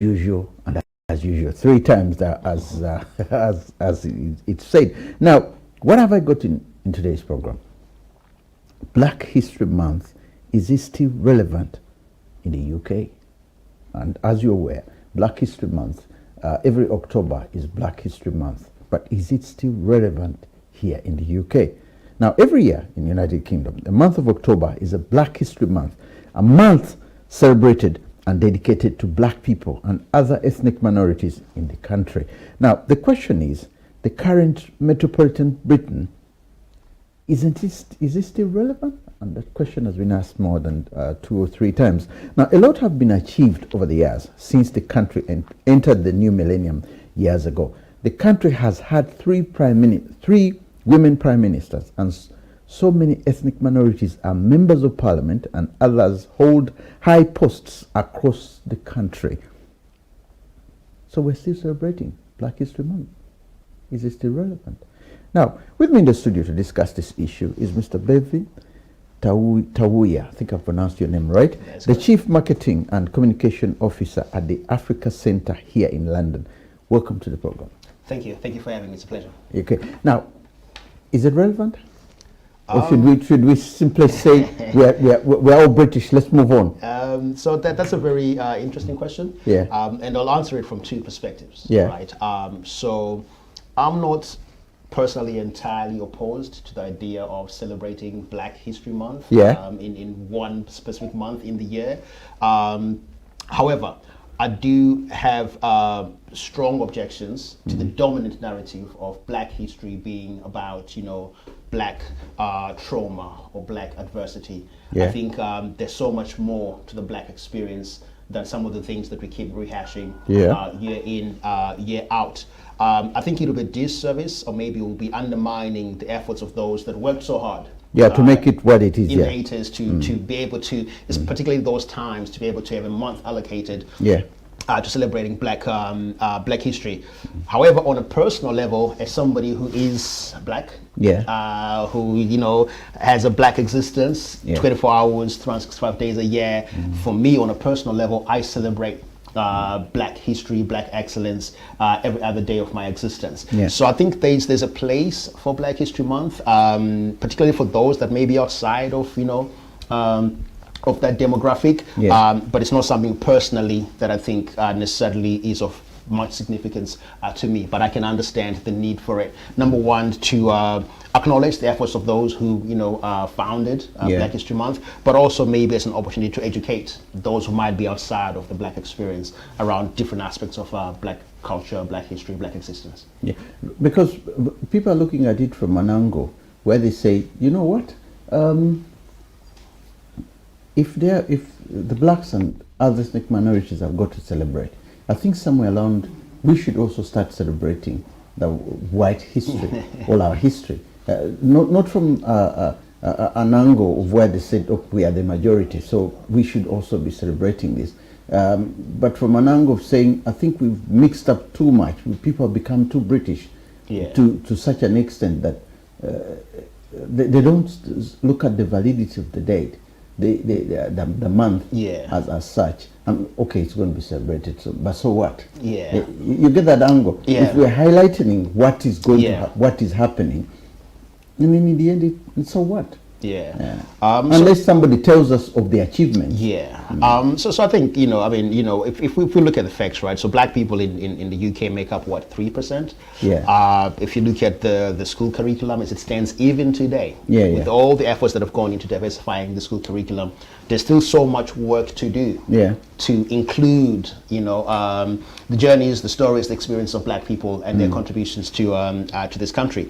usual and as usual, three times as it's said. Now, what have I got in today's program? Black History Month, is it still relevant in the UK? And as you're aware, Black History Month, every October is Black History Month, but is it still relevant here in the UK? Now, every year in the United Kingdom, the month of October is a Black History Month, a month celebrated and dedicated to black people and other ethnic minorities in the country. Now, the question is, the current metropolitan Britain, is it still relevant? And that question has been asked more than 2 or 3 times. Now, a lot have been achieved over the years since the country entered the new millennium years ago. The country has had 3 women prime ministers, and so many ethnic minorities are members of parliament, and others hold high posts across the country. So we're still celebrating Black History Month. Is it still relevant? Now, with me in the studio to discuss this issue is Mr. Bevi Tawuya. I think I've pronounced your name right. That's the Chief Marketing and Communication Officer at the Africa Center here in London. Welcome to the program. Thank you. Thank you for having me. It's a pleasure. Okay. Now, is it relevant? Or should we simply say we're all British, let's move on? So that's a very interesting question. Yeah. And I'll answer it from 2 perspectives. Yeah. Right. So I'm not personally entirely opposed to the idea of celebrating Black History Month. Yeah. In one specific month in the year. However, I do have strong objections to the dominant narrative of Black history being about, Black trauma or Black adversity. Yeah. I think there's so much more to the Black experience than some of the things that we keep rehashing year in, year out. I think it'll be a disservice, or maybe it will be undermining the efforts of those that worked so hard. Yeah, to make it what it is. In the 80s, to be able to, particularly those times, to be able to have a month allocated to celebrating Black history. However, on a personal level, as somebody who is Black, who has a Black existence, 24 hours, 365 days a year, for me, on a personal level, I celebrate Black history, Black excellence every other day of my existence. So I think there's a place for Black History Month, particularly for those that may be outside of of that demographic, but it's not something personally that I think necessarily is of much significance to me, but I can understand the need for it. Number one, to acknowledge the efforts of those who founded Black History Month, but also maybe as an opportunity to educate those who might be outside of the Black experience around different aspects of Black culture, Black history, Black existence. Yeah, because people are looking at it from an angle where they say, you know what, if the blacks and other ethnic minorities have got to celebrate, I think somewhere around we should also start celebrating the white history, all our history. Not from an angle of where they said, oh, we are the majority, so we should also be celebrating this. But from an angle of saying, I think we've mixed up too much. People have become too British to such an extent that they don't look at the validity of the date. The month as such. Okay, it's going to be celebrated, but so what? You get that angle. If we're highlighting what is going what is happening, I mean, in the end, so what? Unless somebody tells us of the achievements. So I think, if we look at the facts, right? So Black people in the UK make up what, 3%? If you look at the school curriculum as it stands even today, with all the efforts that have gone into diversifying the school curriculum, there's still so much work to do to include, the journeys, the stories, the experience of Black people and their contributions to this country.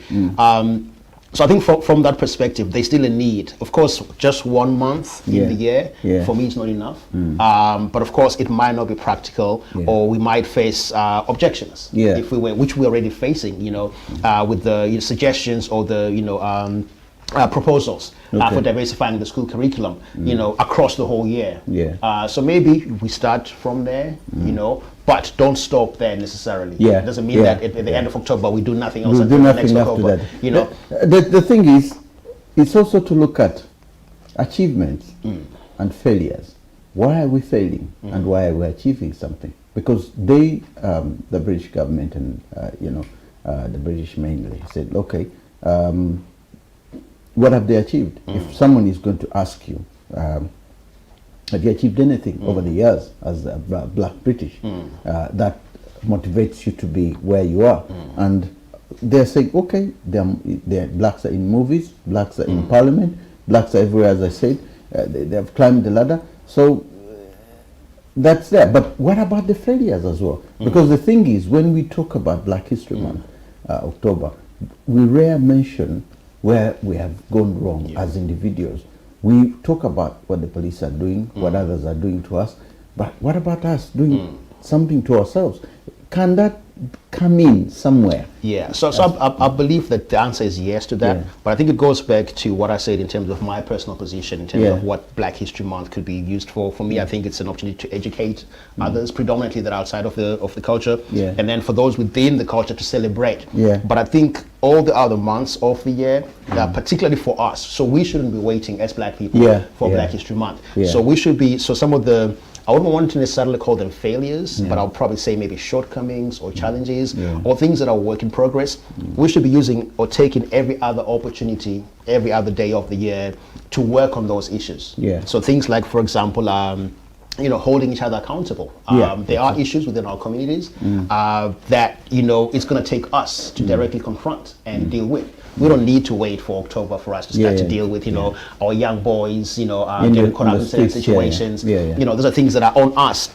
So I think from that perspective, there's still a need. Of course, just 1 month in the year, for me, is not enough. But of course, it might not be practical, or we might face objections, which we're already facing, with the suggestions or the proposals for diversifying the school curriculum, across the whole year. So maybe we start from there, but don't stop there necessarily. It doesn't mean that at the end of October we do nothing else until the next October. The thing is, it's also to look at achievements and failures. Why are we failing and why are we achieving something? because they, the British government and the British mainly said, okay, what have they achieved? If someone is going to ask you, have you achieved anything over the years as a black British that motivates you to be where you are? And they're saying, okay, blacks are in movies, blacks are in parliament, blacks are everywhere, as I said. They have climbed the ladder. So that's there. But what about the failures as well? Because the thing is, when we talk about Black History Month, October, we rarely mention where we have gone wrong as individuals. We talk about what the police are doing, what others are doing to us, but what about us doing something to ourselves? Can that come in somewhere? Yeah, so I believe that the answer is yes to that, but I think it goes back to what I said in terms of my personal position, in terms of what Black History Month could be used for. For me, I think it's an opportunity to educate others, predominantly that are outside of the culture, and then for those within the culture to celebrate. But I think all the other months of the year, particularly for us, so we shouldn't be waiting as Black people for Black History Month. So we should be, so some of the, I wouldn't want to necessarily call them failures, but I'll probably say maybe shortcomings or challenges or things that are work in progress. We should be using or taking every other opportunity, every other day of the year to work on those issues. So things like, for example, holding each other accountable. There are issues within our communities that, it's going to take us to directly confront and deal with. We don't need to wait for October for us to start to deal with, our young boys, getting caught up in certain situations. Those are things that are on us.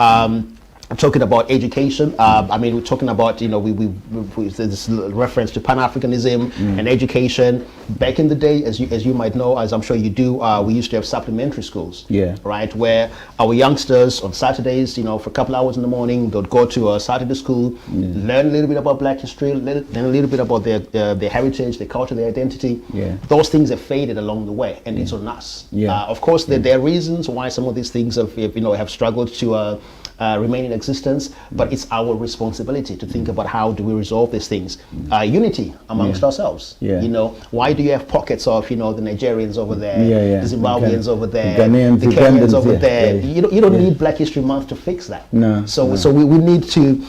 I'm talking about education. We're talking about, there's this reference to Pan-Africanism and education. Back in the day, as you might know, as I'm sure you do, we used to have supplementary schools, right, where our youngsters on Saturdays, for a couple hours in the morning, they'd go to a Saturday school, learn a little bit about Black history, learn a little bit about their heritage, their culture, their identity. Those things have faded along the way, and it's on us. Of course, there are reasons why some of these things have struggled to remain in existence, but it's our responsibility to think about how do we resolve these things. Unity amongst ourselves. Why do you have pockets of the Nigerians over there, the Zimbabweans over there, the Kenyans over there? You don't need Black History Month to fix that. So we need to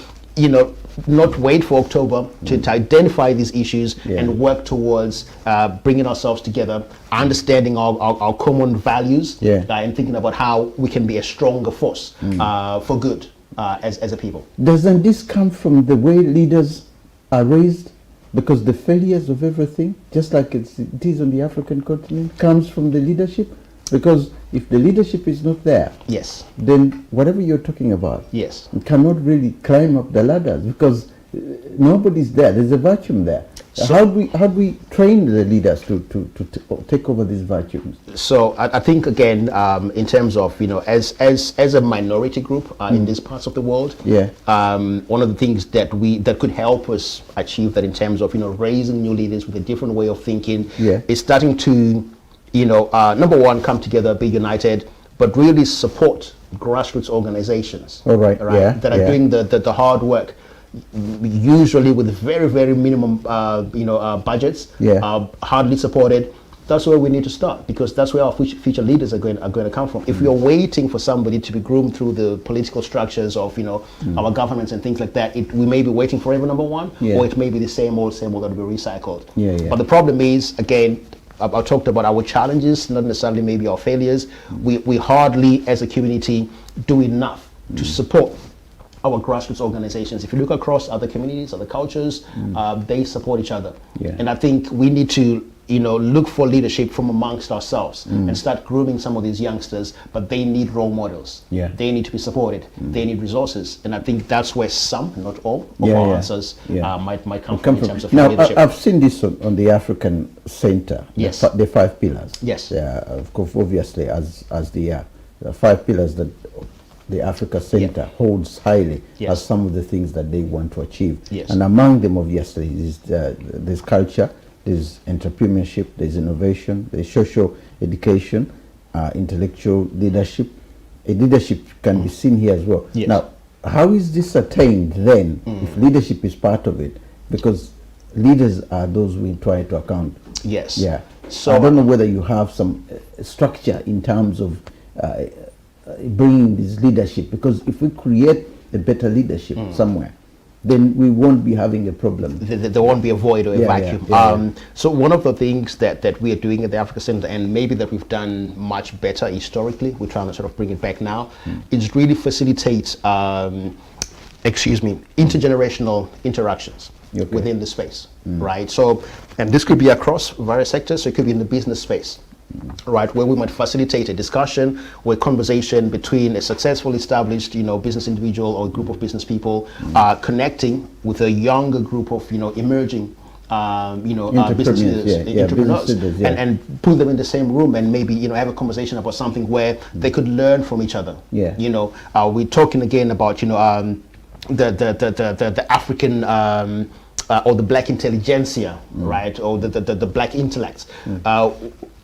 not wait for October to identify these issues and work towards bringing ourselves together, understanding our common values, and thinking about how we can be a stronger force for good as a people. Doesn't this come from the way leaders are raised? Because the failures of everything, just like it is on the African continent, comes from the leadership. Because if the leadership is not there, then whatever you're talking about, you cannot really climb up the ladders because nobody's there. There's a vacuum there. So how do we train the leaders to take over these vacuums? So I think again, in terms of as a minority group in these parts of the world, one of the things that could help us achieve that in terms of raising new leaders with a different way of thinking is starting to number one, come together, be united, but really support grassroots organizations that are doing the hard work, usually with very, very minimum budgets, hardly supported. That's where we need to start, because that's where our future leaders are going to come from. If we are waiting for somebody to be groomed through the political structures of our governments and things like that, we may be waiting forever, number one, or it may be the same old that will be recycled. But the problem is, again, I talked about our challenges, not necessarily maybe our failures. We hardly, as a community, do enough to support our grassroots organizations. If you look across other communities, other cultures, they support each other. And I think we need to look for leadership from amongst ourselves and start grooming some of these youngsters, but they need role models. They need to be supported. They need resources. And I think that's where some, not all, of our answers might come from in terms of leadership. I've seen this on the African Center, the 5 pillars. Of course, obviously, as the 5 pillars that the Africa Center holds highly as some of the things that they want to achieve. And among them, obviously, is there's culture, there's entrepreneurship, there's innovation, there's social education, intellectual leadership. Leadership can be seen here as well. Now, how is this attained then if leadership is part of it? Because leaders are those we try to account. So I don't know whether you have some structure in terms of bringing this leadership, because if we create a better leadership somewhere, then we won't be having a problem. There won't be a void or a vacuum. So one of the things that we are doing at the Africa Center, and maybe that we've done much better historically, we're trying to sort of bring it back now, is really facilitate, intergenerational interactions within the space, right? So, and this could be across various sectors, so it could be in the business space, right, where we might facilitate a discussion or a conversation between a successful established business individual or a group of business people connecting with a younger group of emerging entrepreneurs, and put them in the same room and maybe have a conversation about something where they could learn from each other. We're talking again about the African or the black intelligentsia, right, or the black intellects,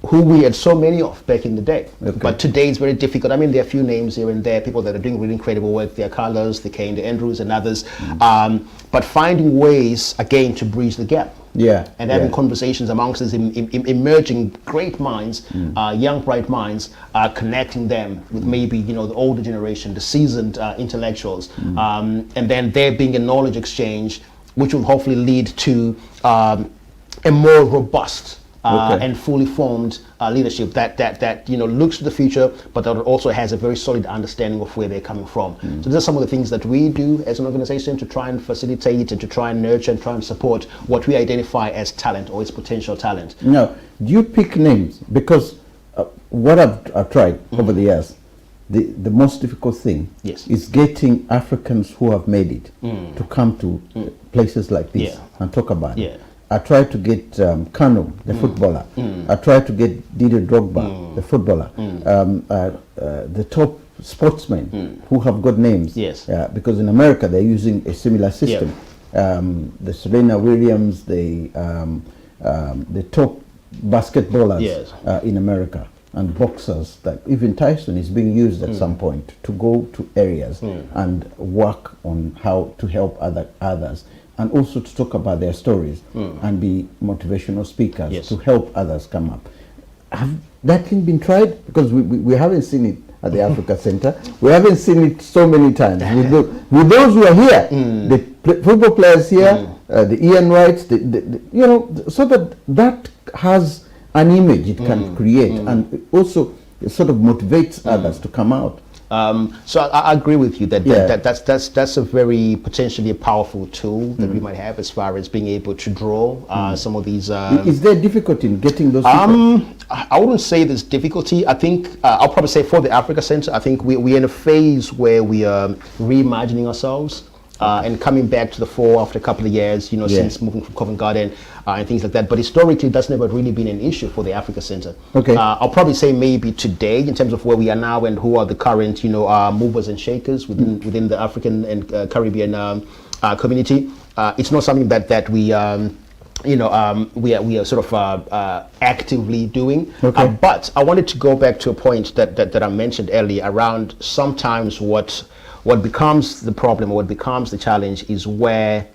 who we had so many of back in the day. But today it's very difficult. I mean, there are a few names here and there, people that are doing really incredible work. There are Carlos, the Kane, the Andrews, and others. But finding ways, again, to bridge the gap. And having conversations amongst these emerging great minds, young, bright minds, connecting them with maybe, the older generation, the seasoned intellectuals. And then there being a knowledge exchange, which will hopefully lead to a more robust and fully formed leadership that looks to the future, but that also has a very solid understanding of where they're coming from. So these are some of the things that we do as an organization to try and facilitate and to try and nurture and try and support what we identify as talent or its potential talent. Now, do you pick names? Because what I've tried over the years, the most difficult thing is getting Africans who have made it to come to places like this and talk about it. I tried to get Kano, the footballer. I tried to get Didier Drogba, the footballer. The top sportsmen who have got names. Because in America they're using a similar system. The Serena Williams, the top basketballers in America, and boxers, that even Tyson is being used at some point to go to areas and work on how to help others. And also to talk about their stories and be motivational speakers to help others come up. Have that thing been tried? Because we haven't seen it at the Africa Center. We haven't seen it so many times. With those who are here, the football players here, the Ian Wrights, so that has an image it can create, and also it sort of motivates others to come out. So I agree with you that's a very potentially a powerful tool that we might have as far as being able to draw some of these. Is there difficulty in getting those people? I wouldn't say there's difficulty. I think I'll probably say for the Africa Center, I think we're in a phase where we are reimagining ourselves. And coming back to the fore after a couple of years, since moving from Covent Garden and things like that. But historically, that's never really been an issue for the Africa Center. I'll probably say maybe today, in terms of where we are now and who are the current, movers and shakers within the African and Caribbean community. It's not something that we are sort of actively doing. But I wanted to go back to a point that I mentioned earlier around sometimes what becomes the problem or what becomes the challenge is where,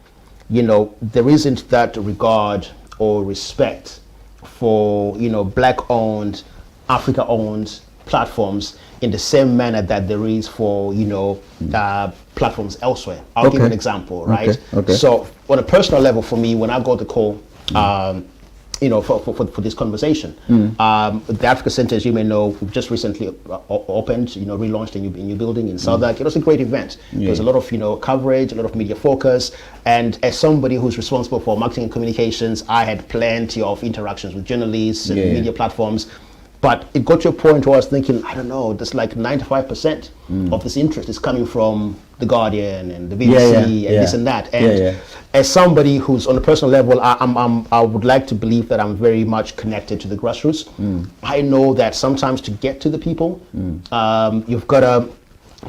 there isn't that regard or respect for, black-owned, Africa-owned platforms in the same manner that there is for, platforms elsewhere. I'll give you an example, right? So on a personal level for me, when I got the call, for this conversation. The Africa Center, as you may know, we've just recently opened, relaunched a new building in Southwark. It was a great event. There's a lot of, coverage, a lot of media focus. And as somebody who's responsible for marketing and communications, I had plenty of interactions with journalists and media platforms. But it got to a point where I was thinking, I don't know, there's like 95% of this interest is coming from The Guardian and the BBC and this and that. And as somebody who's on a personal level, I would like to believe that I'm very much connected to the grassroots. I know that sometimes to get to the people, you've got to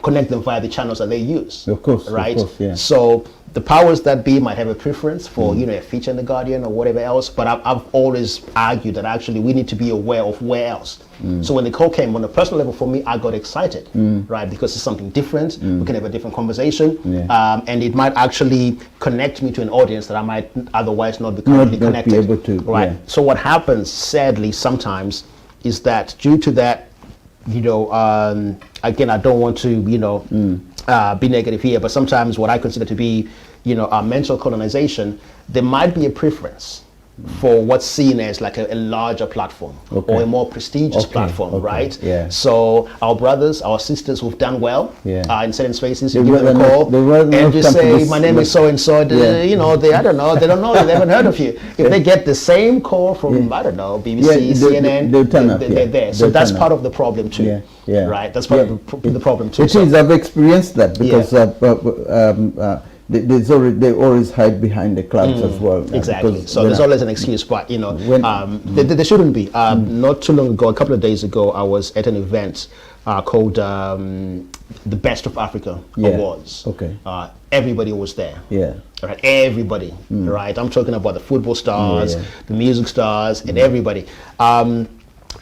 connect them via the channels that they use. Of course, right? Of course, So the powers that be might have a preference for a feature in The Guardian or whatever else, but I've always argued that actually we need to be aware of where else. So when the call came on a personal level for me, I got excited, right? Because it's something different. We can have a different conversation, and it might actually connect me to an audience that I might otherwise not be currently connected. Be able to, right? So what happens, sadly, sometimes is that due to that, again, I don't want to, be negative here, but sometimes what I consider to be, mental colonization, there might be a preference for what's seen as like a larger platform or a more prestigious platform, right? Yeah. So our brothers, our sisters who've done well in certain spaces, you They give them a call and you say, my name is so and so. They I don't know, they don't know, they haven't heard of you. If they get the same call from I don't know, BBC, CNN, they're there. So that's part of the problem too. Right? That's part of the problem too. It is. I've experienced that because they always hide behind the clouds as well. Exactly. So there's always an excuse, but there shouldn't be. Not too long ago, a couple of days ago, I was at an event called the Best of Africa Awards. Okay. Everybody was there. Yeah. Right. Everybody. Right. I'm talking about the football stars, the music stars, and everybody.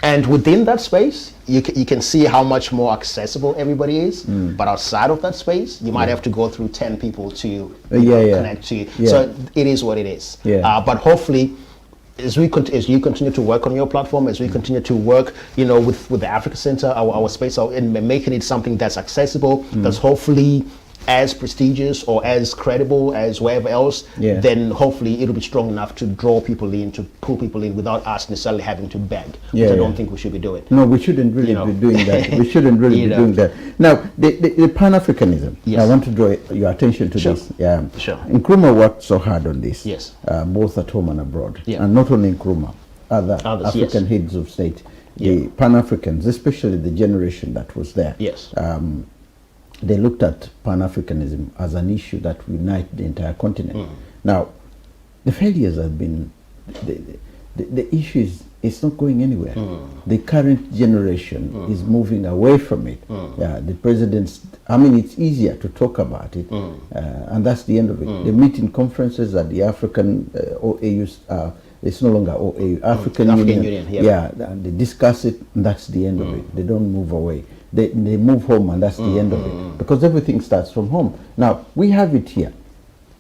And within that space, you can see how much more accessible everybody is. But outside of that space, you might have to go through 10 people to connect to you. So it is what it is. But hopefully, as you continue to work on your platform, as we continue to work, with the Africa Center, our space, and making it something that's accessible, that's hopefully as prestigious or as credible as wherever else, then hopefully it'll be strong enough to draw people in, to pull people in without us necessarily having to beg, which I don't think we should be doing. No, we shouldn't really be doing that. We shouldn't really be doing that. Now, the Pan-Africanism, I want to draw your attention to this. Sure. Nkrumah worked so hard on this, both at home and abroad. And not only Nkrumah, others, African heads of state, the Pan-Africans, especially the generation that was there. They looked at Pan-Africanism as an issue that would unite the entire continent. Now, the failures have been, the issue is, it's not going anywhere. The current generation is moving away from it. The president's, it's easier to talk about it, and that's the end of it. They meet in conferences at the African OAU, it's no longer OAU, African Union. And they discuss it, and that's the end of it. They don't move away. They move home, and that's the end of it, because everything starts from home. Now, we have it here.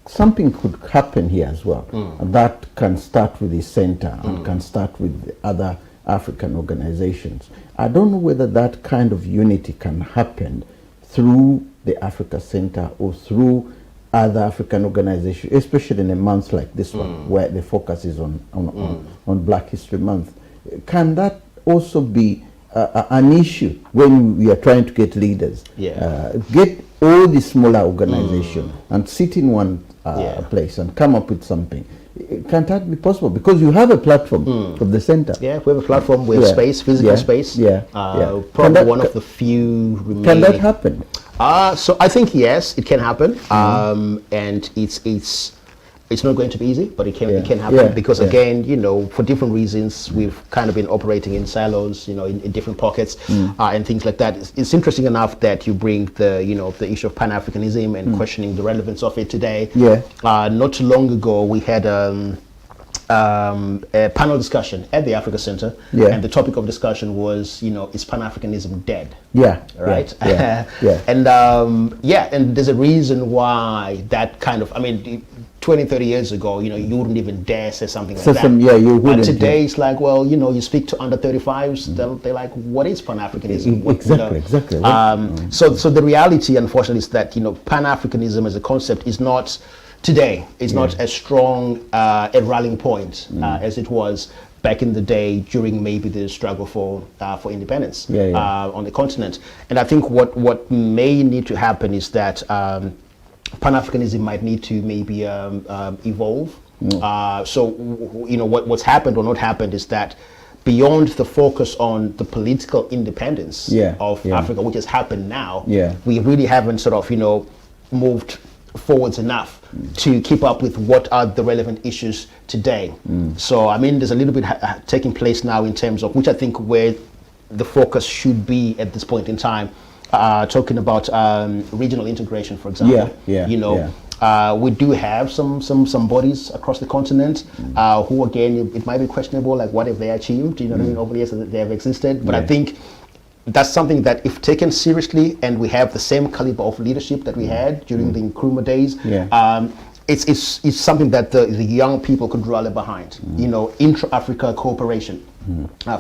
Something could happen here as well, and that can start with the center and can start with the other African organizations. I don't know whether that kind of unity can happen through the Africa Center or through other African organizations, especially in a month like this one, where the focus is on Black History Month. Can that also be an issue when we are trying to get leaders? Get all the smaller organizations and sit in one place and come up with something. Can that be possible? Because you have a platform of the center. We have a platform with space, physical space. Probably one of the few remaining. Can that happen? So I think yes, it can happen, and it's not going to be easy, but it can happen because again, for different reasons, we've kind of been operating in silos, in different pockets, and things like that. It's interesting enough that you bring the issue of Pan-Africanism and questioning the relevance of it today. Not too long ago, we had a panel discussion at the Africa Center, and the topic of discussion was, is Pan-Africanism dead? Right? And and there's a reason why that kind of, 20, 30 years ago, you wouldn't even dare say something like that. You wouldn't. But today it's like, well, you speak to under 35s, they're like, what is Pan-Africanism? Exactly. So the reality, unfortunately, is that, Pan-Africanism as a concept is not, today, it's not as strong a rallying point as it was back in the day during maybe the struggle for independence on the continent. And I think what may need to happen is that Pan-Africanism might need to maybe evolve. So what's happened or not happened is that beyond the focus on the political independence of Africa, which has happened now, we really haven't sort of moved forwards enough to keep up with what are the relevant issues today. So there's a little bit taking place now in terms of which I think where the focus should be at this point in time. Talking about regional integration, for example. We do have some bodies across the continent who, again, it might be questionable, like what have they achieved, over the years that they have existed. But I think that's something that, if taken seriously, and we have the same caliber of leadership that we had during the Nkrumah days, it's something that the young people could rally behind. Intra-Africa cooperation,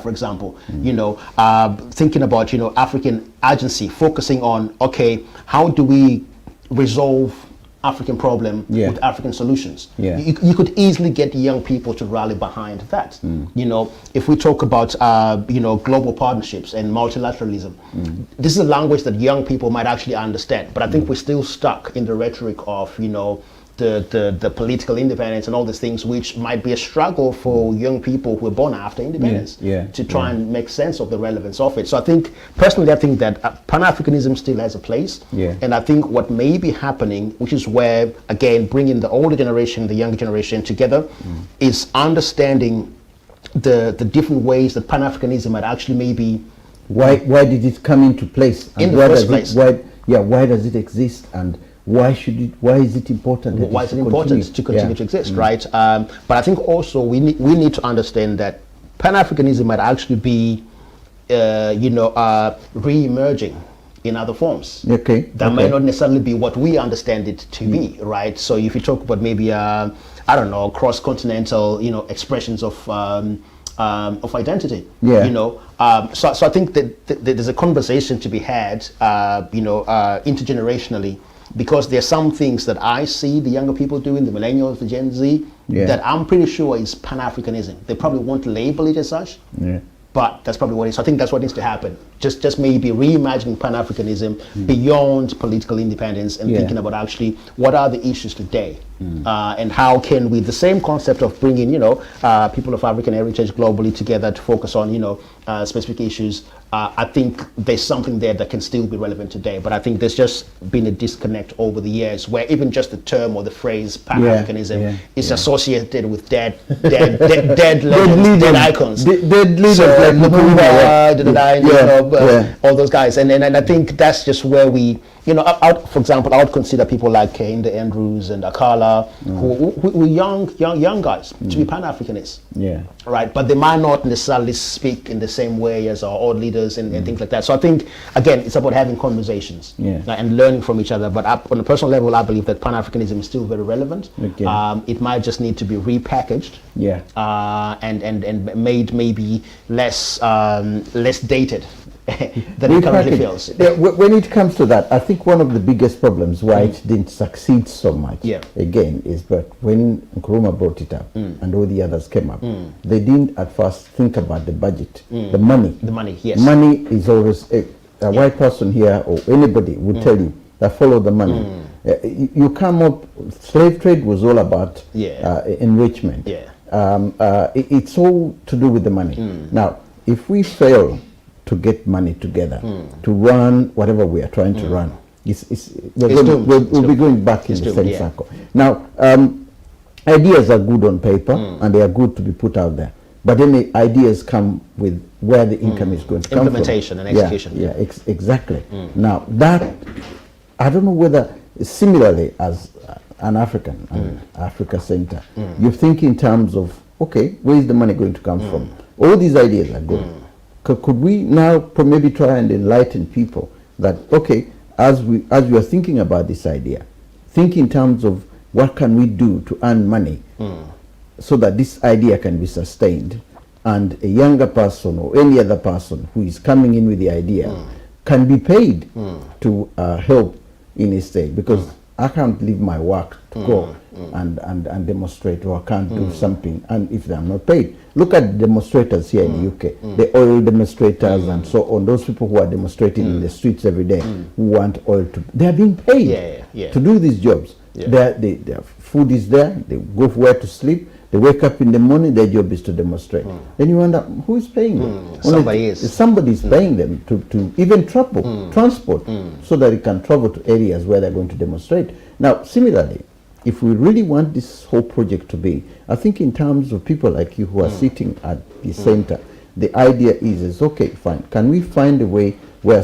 For example, thinking about, African agency, focusing on, okay, how do we resolve African problem with African solutions? You could easily get young people to rally behind that. If we talk about, global partnerships and multilateralism, this is a language that young people might actually understand, but I think we're still stuck in the rhetoric of, the political independence and all these things, which might be a struggle for young people who were born after independence to try and make sense of the relevance of it. So I think that Pan-Africanism still has a place, and I think what may be happening, which is where, again, bringing the older generation, the younger generation together, is understanding the different ways that Pan-Africanism might actually maybe... Why did it come into place? And in the first place. Why does it exist? And why is it important? Why is it important to continue to exist, right? But I think also we need to understand that Pan-Africanism might actually be, re-emerging in other forms. That might not necessarily be what we understand it to be, right? So if you talk about maybe, cross-continental, expressions of identity, So I think that there's a conversation to be had, intergenerationally, because there are some things that I see the younger people doing, the millennials, the Gen Z, that I'm pretty sure is Pan-Africanism. They probably won't label it as such, but that's probably what it is. So I think that's what needs to happen. Just maybe reimagining Pan-Africanism beyond political independence and thinking about actually what are the issues today, and how can we, the same concept of bringing, people of African heritage globally together to focus on, specific issues. I think there's something there that can still be relevant today, but I think there's just been a disconnect over the years where even just the term or the phrase Pan-Africanism is associated with dead legends, dead icons. Dead leaders like Mulindwa, all those guys. And I think that's just where we, for example, I would consider people like Kehinde Andrews and Akala, who were young guys, to be Pan-Africanists. Right, but they might not necessarily speak in the same way as our old leaders and things like that. So I think, again, it's about having conversations and learning from each other. But on a personal level, I believe that Pan-Africanism is still very relevant. It might just need to be repackaged and made maybe less dated than it currently feels. When it comes to that, I think one of the biggest problems why it didn't succeed so much, again, is that when Nkrumah brought it up and all the others came up, they didn't at first think about the budget, the money. The money, yes. Money is always, a white person here or anybody would tell you that follow the money. You come up, slave trade was all about enrichment. It's all to do with the money. Now, if we fail to get money together to run whatever we are trying to run, we'll be going back in the same circle. Now, ideas are good on paper and they are good to be put out there, but then the ideas come with where the income is going to come from. Implementation and execution. Exactly. Now, that, I don't know whether similarly as an African, Africa Center, you think in terms of, okay, where is the money going to come from? All these ideas are good. Could we now maybe try and enlighten people that, okay, as we are thinking about this idea, think in terms of what can we do to earn money so that this idea can be sustained, and a younger person or any other person who is coming in with the idea can be paid to help in a state, because I can't leave my work to go and demonstrate, or I can't do something, and if I'm not paid. Look at the demonstrators here in the UK, the oil demonstrators and so on, those people who are demonstrating in the streets every day, who want oil to, they are being paid to do these jobs. Their food is there, they go where to sleep, they wake up in the morning, their job is to demonstrate. Then you wonder, who is paying them? Somebody is paying them to even transport, so that it can travel to areas where they're going to demonstrate. Now, similarly, if we really want this whole project to be, I think in terms of people like you who are sitting at the center, the idea is okay, fine. Can we find a way where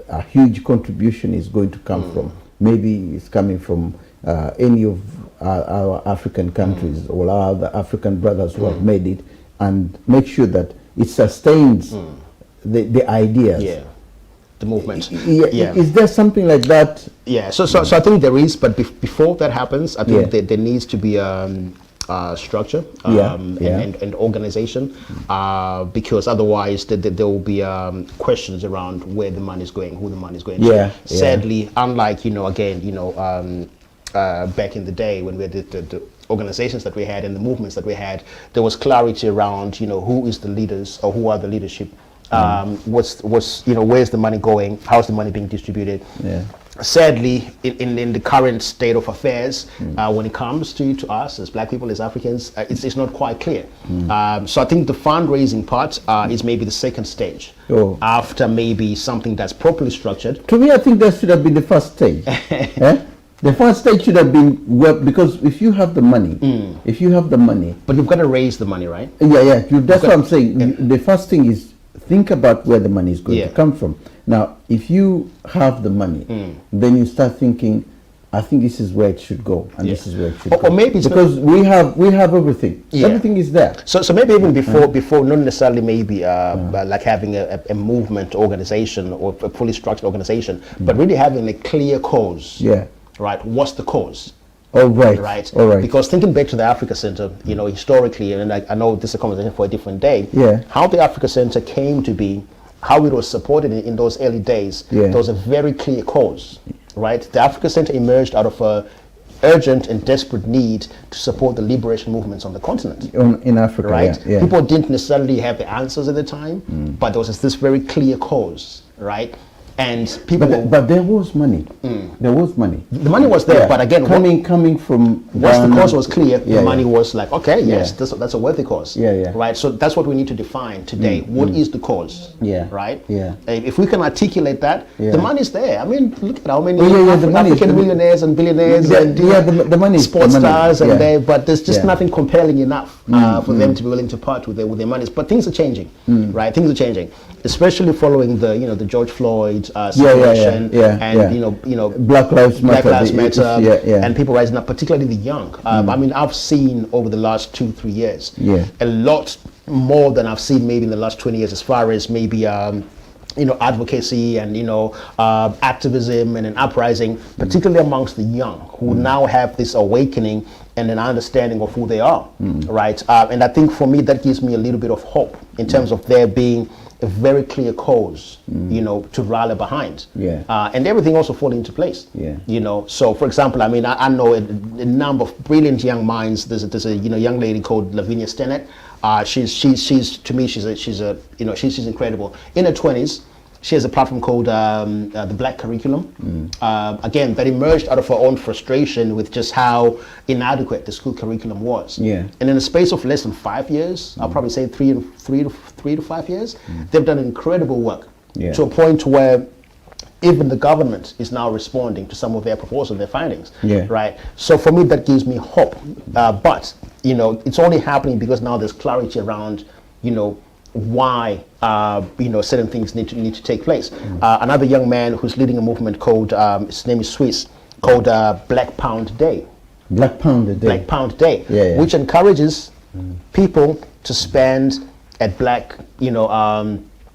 a huge contribution is going to come from? Maybe it's coming from any of our African countries or our other African brothers who have made it, and make sure that it sustains the ideas. The movement. Is there something like that? So I think there is, but before that happens, I think there needs to be structure and organization, because otherwise there will be questions around where the money is going, who the money is going to. Sadly, unlike back in the day when we had the organizations that we had and the movements that we had, there was clarity around who is the leaders or who are the leadership. Where's the money going? How's the money being distributed? Sadly, in the current state of affairs, when it comes to us as Black people, as Africans, it's not quite clear. So I think the fundraising part is maybe the second stage, after maybe something that's properly structured. To me, I think that should have been the first stage. The first stage should have been, because if you have the money, but you've got to raise the money, right? That's what I'm saying. The first thing is think about where the money is going to come from. Now, if you have the money, then you start thinking, I think this is where it should go, and this is where it should go. Or maybe it's because we have everything. Everything is there. So maybe even before, not necessarily maybe like having a movement organization or a fully structured organization, but really having a clear cause. Right. What's the cause? All right. Because thinking back to the Africa Center, historically, and I know this is a conversation for a different day, how the Africa Center came to be, how it was supported in those early days, there was a very clear cause, right? The Africa Center emerged out of a urgent and desperate need to support the liberation movements on the continent. In Africa, right? People didn't necessarily have the answers at the time, but there was this very clear cause, right? And people, but there was money. There was money. The money was there, but again, coming from once the cause was clear, the money was like, okay, yes, that's a worthy cause. Right. So that's what we need to define today. What is the cause? Right. If we can articulate that, the money's there. I mean, look at how many African millionaires and billionaires and the money, sports stars, and but there's just nothing compelling enough for them to be willing to part with their monies. But things are changing, right? Things are changing, especially following the George Floyd situation, and Black Lives Matter, and people rising up, particularly the young. I mean, I've seen over the last 2-3 years a lot more than I've seen maybe in the last 20 years, as far as maybe advocacy and activism and an uprising, particularly amongst the young, who now have this awakening and an understanding of who they are, right? And I think for me that gives me a little bit of hope in terms of there being a very clear cause, to rally behind, and everything also fall into place. So for example, I mean, I know a number of brilliant young minds. There's a young lady called Lavinia Stennett. She's to me, she's incredible. In her 20s, she has a platform called the Black Curriculum. Again, that emerged out of her own frustration with just how inadequate the school curriculum was. And in the space of less than 5 years, I'll probably say 3 to 5 years, they've done incredible work to a point where even the government is now responding to some of their proposals, their findings. Right. So for me, that gives me hope. But it's only happening because now there's clarity around why certain things need to take place. Another young man who's leading a movement called his name is Swiss, called Black Pound Day. Black Pound Day, which encourages people to spend at black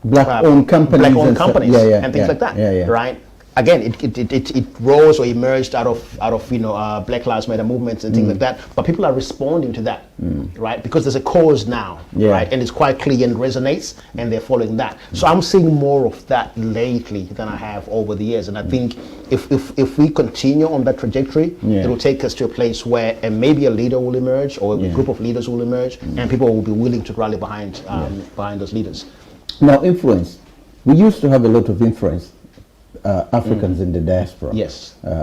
black-owned companies, and things like that, right? Again, it rose or emerged out of Black Lives Matter movements and things like that. But people are responding to that, right? Because there's a cause now, right? And it's quite clear and resonates, and they're following that. So I'm seeing more of that lately than I have over the years. And I think if we continue on that trajectory, it will take us to a place where maybe a leader will emerge, or a group of leaders will emerge, and people will be willing to rally behind those leaders. Now, influence. We used to have a lot of influence. Africans in the diaspora.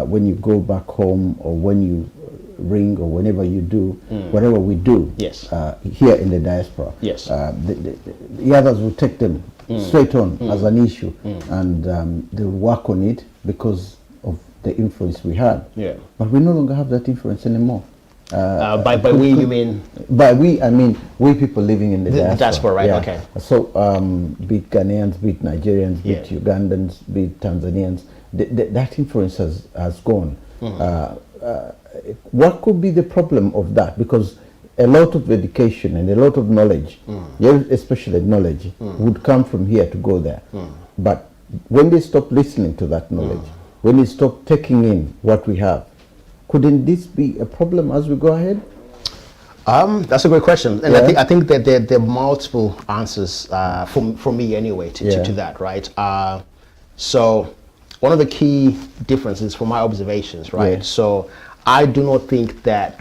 When you go back home, or when you ring, or whenever you do, whatever we do here in the diaspora, the others will take them straight on as an issue, and they'll work on it because of the influence we had. But we no longer have that influence anymore. By we, you mean? By we, I mean we people living in the diaspora, right? Okay. So, be it Ghanaians, be it Nigerians, be it Ugandans, be it Tanzanians, that influence has gone. What could be the problem of that? Because a lot of education and a lot of knowledge, especially knowledge, would come from here to go there. But when they stop listening to that knowledge, when they stop taking in what we have, couldn't this be a problem as we go ahead? That's a great question, and I think that there are multiple answers for me anyway to that, right? So one of the key differences from my observations, right? So I do not think that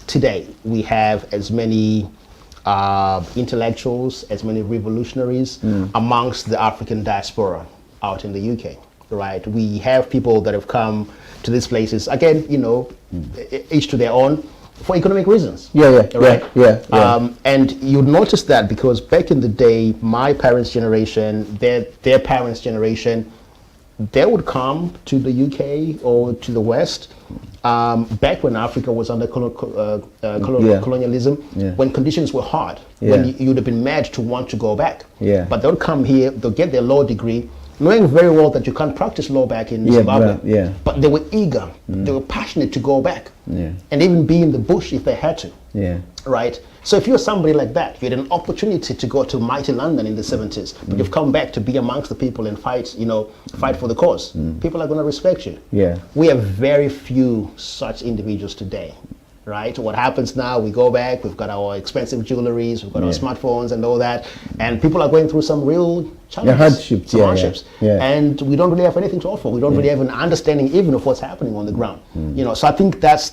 today we have as many intellectuals, as many revolutionaries amongst the African diaspora out in the UK, right? We have people that have come to these places, again, each to their own, for economic reasons. Right. And you'd notice that because back in the day, my parents' generation, their parents' generation, they would come to the UK or to the West back when Africa was under colonialism, when conditions were hard, when you'd have been mad to want to go back. But they'll come here, they'll get their law degree, knowing very well that you can't practice law back in Zimbabwe. But they were eager, they were passionate to go back, and even be in the bush if they had to. Right? So if you're somebody like that, you had an opportunity to go to mighty London in the 70s, but you've come back to be amongst the people and fight for the cause. People are going to respect you. We have very few such individuals today. Right? What happens now, we go back, we've got our expensive jewelries, we've got our smartphones and all that, and people are going through some real challenges, hardships. And we don't really have anything to offer. We don't really have an understanding even of what's happening on the ground. So I think that's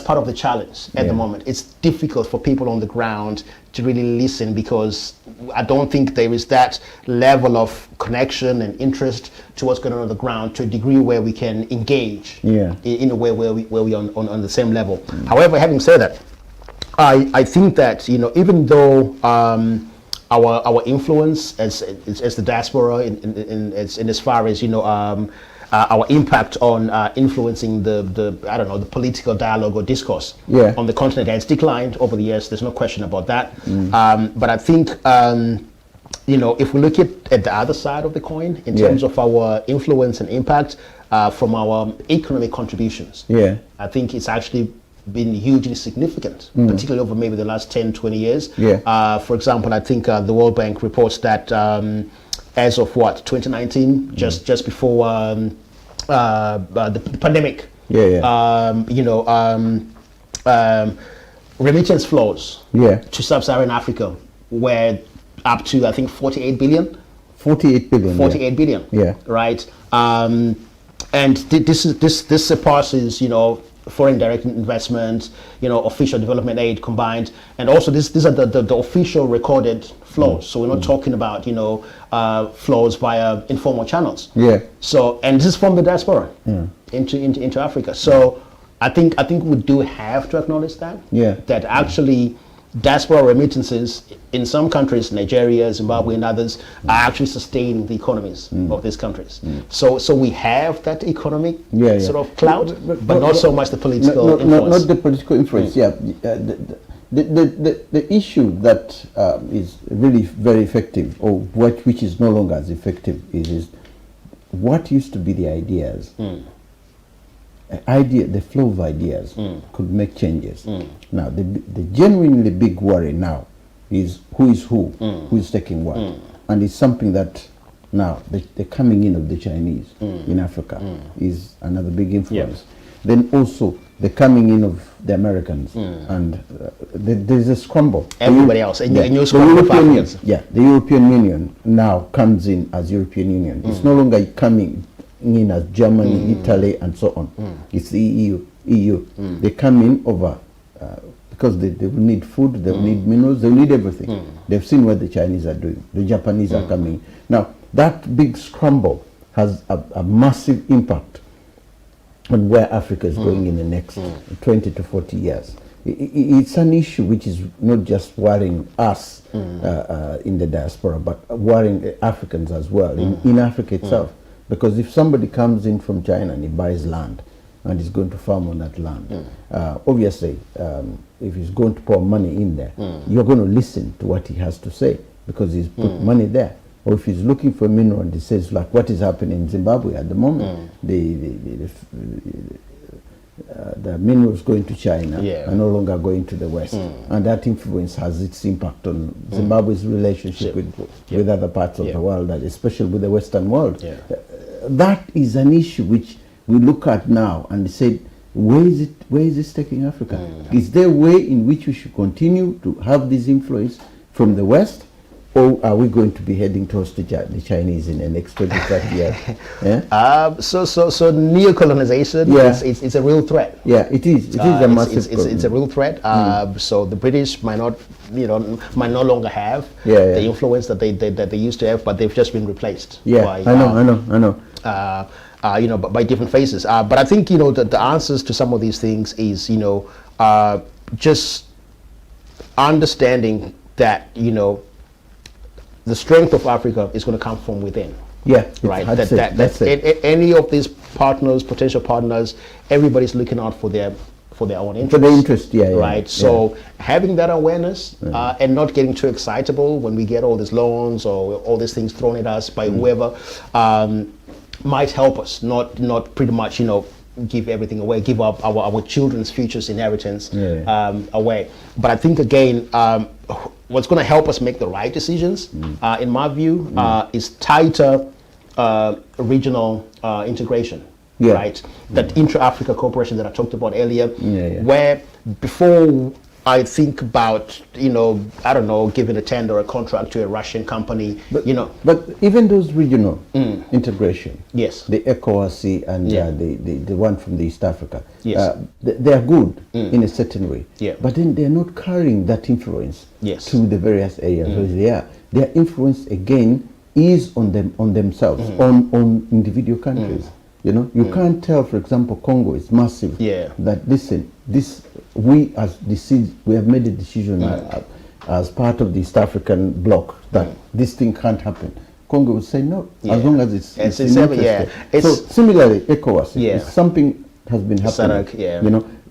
part of the challenge at the moment. It's difficult for people on the ground to really listen because I don't think there is that level of connection and interest to what's going on the ground to a degree where we can engage in a way where we are on the same level. However, having said that, I think that even though our influence as the diaspora in as far as our impact on influencing the political dialogue or discourse on the continent has declined over the years. There's no question about that. But I think if we look at the other side of the coin in terms of our influence and impact from our economic contributions, I think it's actually been hugely significant, particularly over maybe the last 10, 20 years. For example, I think the World Bank reports that as of 2019, just before the pandemic, remittance flows to sub-Saharan Africa were up to, I think, 48 billion. 48 billion. 48 billion. Right. And this surpasses, foreign direct investment, official development aid combined, and also these are the official recorded flows. So we're not talking about flows via informal channels. So, and this is from the diaspora into Africa. So I think we do have to acknowledge that that actually diaspora remittances in some countries, Nigeria, Zimbabwe, and others, are actually sustaining the economies of these countries. So we have that economic sort of clout, but not so much the political influence. Not the political influence. The issue that is really very effective, or which is no longer as effective, is what used to be the ideas. The flow of ideas could make changes. Now, the genuinely big worry now is who is taking what, and it's something that now the coming in of the Chinese in Africa is another big influence. Then also the coming in of the Americans, and there's a scramble. Everybody else, and you the European Union now comes in as European Union. It's no longer coming in as Germany, Italy, and so on. It's the EU. They come in over because they will need food, they will need minerals, they will need everything. They've seen what the Chinese are doing. The Japanese are coming. Now, that big scramble has a massive impact on where Africa is going in the next 20 to 40 years. It's an issue which is not just worrying us in the diaspora, but worrying Africans as well, in Africa itself. Because if somebody comes in from China and he buys land and is going to farm on that land, obviously, if he's going to pour money in there, you're going to listen to what he has to say because he's put money there. Or if he's looking for a mineral and he says, like what is happening in Zimbabwe at the moment, the minerals going to China are no longer going to the West. And that influence has its impact on Zimbabwe's relationship with other parts of the world, especially with the Western world. That is an issue which we look at now and say where is this taking Africa? Is there a way in which we should continue to have this influence from the West, or are we going to be heading towards the Chinese in the next 20, 30 years? Yeah? So neocolonization it's a real threat. Yeah, it is. It is a massive it's a real threat. So the British might not, might no longer have the influence that they used to have, but they've just been replaced. Yeah, by, I know. By different phases. But I think the answers to some of these things is just understanding that the strength of Africa is going to come from within. Yeah, right. Any of these partners, potential partners, everybody's looking out for their own interest. For their interest, right. So having that awareness and not getting too excitable when we get all these loans or all these things thrown at us by whoever might help us not pretty much give everything away, give up our children's futures inheritance away. But I think again, what's going to help us make the right decisions, in my view, is tighter regional integration. Right, that intra-Africa cooperation that I talked about earlier, where before I think about I don't know, giving a tender or a contract to a Russian company, but even those regional integration, the ECOWAS and the one from the East Africa, they are good in a certain way, but then they're not carrying that influence to the various areas where their influence again is on themselves, on individual countries. You can't tell, for example, Congo is massive. That listen, we have made a decision as part of the East African bloc that this thing can't happen. Congo would say no, as long as it's in interest. So similarly, ECOWAS, if something has been happening,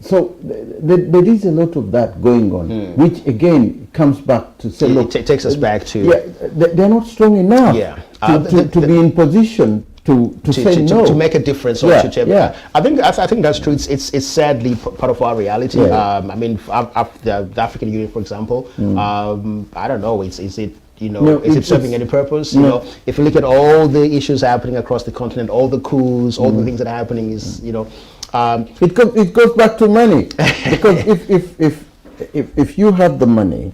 so there is a lot of that going on, which again comes back to say, look, it takes us back to they're not strong enough to be in position to say no, to make a difference. I think that's true. It's sadly part of our reality. I mean, the African Union, for example, I don't know. Is it serving any purpose? If you look at all the issues happening across the continent, all the coups, all the things that are happening, it goes back to money. Because if you have the money,